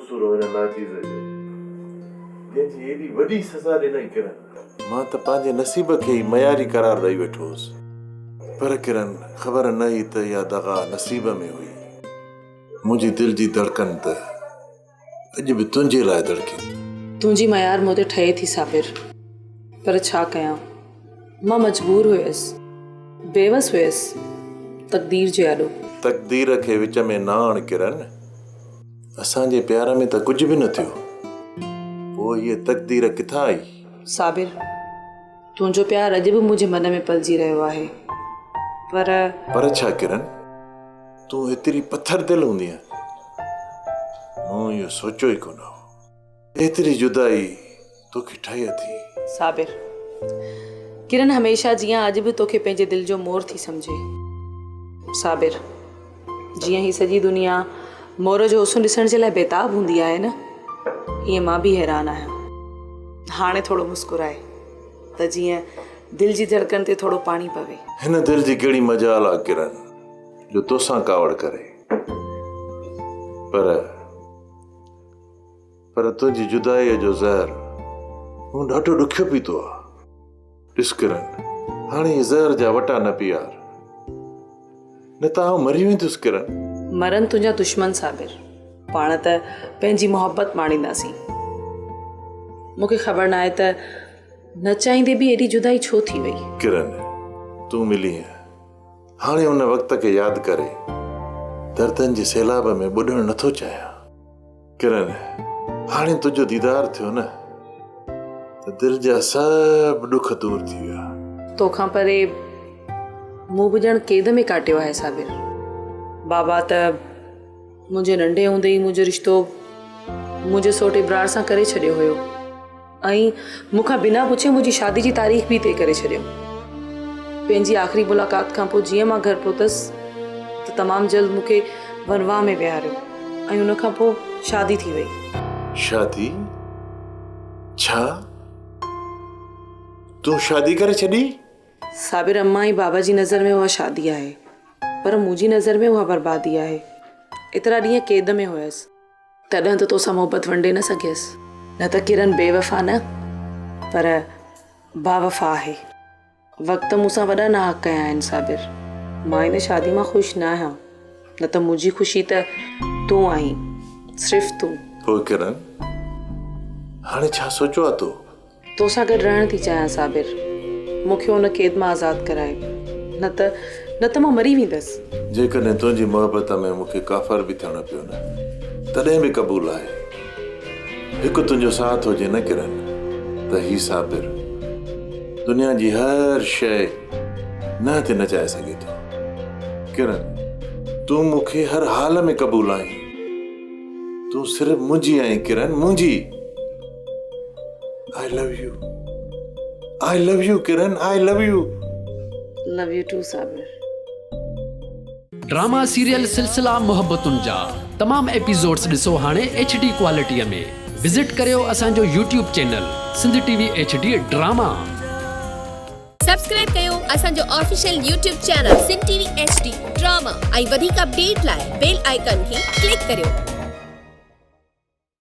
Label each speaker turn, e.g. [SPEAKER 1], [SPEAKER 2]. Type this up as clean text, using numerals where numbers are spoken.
[SPEAKER 1] सुरो हिन नाचीज़ जो जंहिंजी एॾी वॾी सज़ा ॾिनई किरन। मां त पंहिंजे नसीब खे ई मयारी करार ॾेई वेठो हुउसि, पर किरन ख़बर न हुई त इहा दगा नसीब में हुई। मुंहिंजी दिलि जी धड़कन त अॼु बि तुंहिंजे लाइ धड़के।
[SPEAKER 2] तुंहिंजी मयार मूं ते ठहे थी साबिर, पर छा कयां, मां मजबूर हुयसि, बेवस हुयसि तक़दीर जे आॾो।
[SPEAKER 1] तक़दीर खे विच में न आण किरन, असांजे प्यार में त कुझु बि न थियो, पोइ इहे तक़दीर किथां आई?
[SPEAKER 2] साबिर, तुंहिंजो प्यार अॼु बि मुंहिंजे मन में पलिजी रहियो आहे, पर
[SPEAKER 1] छा किरन, तूं एतिरी पत्थर दिलि हूंदीअ? मूं इहो सोचियो ई कोन हो, एतिरी जुदाई तोखे ठहे थी।
[SPEAKER 2] साबिर, किरन हमेशह जीअं अॼु बि तोखे पंहिंजे दिलि जो मोर थी सम्झे। साबिर, जीअं ही सॼी दुनिया मोर जो हुस्न ॾिसण जे लाइ बेताब हूंदी आहे न, ईअं मां बि हैरान आहियां। हाणे थोरो मुस्कुराए त जीअं दिलि जी धड़कन ते थोरो पाणी पवे।
[SPEAKER 1] हिन दिलि जी कहिड़ी मजाल आहे किरन जो तोसां कावड़ करे, पर तुंहिंजी जुदाईअ जो ज़हर मूं ॾाढो ॾुखियो पीतो आहे। ॾिस किरन, हाणे इहे ज़हर जा वटा न पीआर, न त आउं मरी वेंदुसि किरन।
[SPEAKER 2] मरन तुंहिंजा दुश्मन साबिर, पाण त पंहिंजी मोहबत माणींदासीं। मूंखे ख़बर न आहे त न चाहींदे बि एॾी जुदाई छो थी वई।
[SPEAKER 1] किरन, तूं मिली है, हाणे उन वक़्त खे यादि करे दर्दनि जे सैलाब में ॿुॾणु नथो चाहियां। किरन, हाणे तुंहिंजो दीदार थियो न त दिलि जा सभु ॾुख दूर थी विया।
[SPEAKER 2] तोखां परे मूं बि ॼण क़ैद में काटियो आहे साबिर। बाबा त मुंहिंजे नंढे हूंदे ई मुंहिंजो रिश्तो मुंहिंजे सोट इब्रार सां करे छॾियो हुयो, ऐं मूंखां बिना पुछे मुंहिंजी शादी जी तारीख़ बि तय करे छॾियो। पंहिंजी आख़िरी मुलाक़ात खां पोइ जीअं मां घर पहुतसि त तमामु जल्द मूंखे वनवाह में विहारियो, ऐं उन खां पोइ शादी थी वई।
[SPEAKER 1] शादी? छा तूं शादी करे छॾी?
[SPEAKER 2] साबिर, अम्मा ऐं बाबा जी नज़र में उहा शादी आहे, पर मुंहिंजी नज़र में उहा बर्बादी आहे। एतिरा ॾींहं क़ैद में हुयसि, तॾहिं त तोसां मोहबत वंडे न सघियसि। न त किरन बेवफ़ा न, पर बावफ़ा आहे। वक़्त मूंसां वॾा नाहक कया आहिनि साबिर। मां इन शादी मां ख़ुशि न आहियां, न त मुंहिंजी ख़ुशी त तूं आहीं, सिर्फ़ु तूं।
[SPEAKER 1] पोइ किरन, हाणे छा सोचो आहे तूं?
[SPEAKER 2] तोसां गॾु रहण थी चाहियां साबिर। मूंखे उन क़ैद मां आज़ादु कराए, न त मां मरी वेंदसि।
[SPEAKER 1] जेकॾहिं तुंहिंजी मोहबत में मूंखे काफ़र बि थियणो पियो न, तॾहिं बि क़बूल आहे। हिकु तुंहिंजो साथ हुजे न किरन, त ही साबिर दुनिया जी हर शइ न ते नचाए सघे थो। किरन, तूं मूंखे हर हाल में क़बूल आहीं। तूं सिर्फ़ु मुंहिंजी आहीं किरन, मुंहिंजी। I love you. I love you Kiran, I love you.
[SPEAKER 2] Love you too Sabir.
[SPEAKER 3] Drama serial Silsila मोहब्बतुनि जा तमाम एपिसोड्स ॾिसो हाणे HD क्वालिटीअ में। विज़िट करियो असांजो YouTube channel Sindh TV HD drama.
[SPEAKER 4] Subscribe कयो असांजो official YouTube channel Sindh TV HD drama ऐं वधीक अपडेट लाइ बेल आइकन खे क्लिक करियो।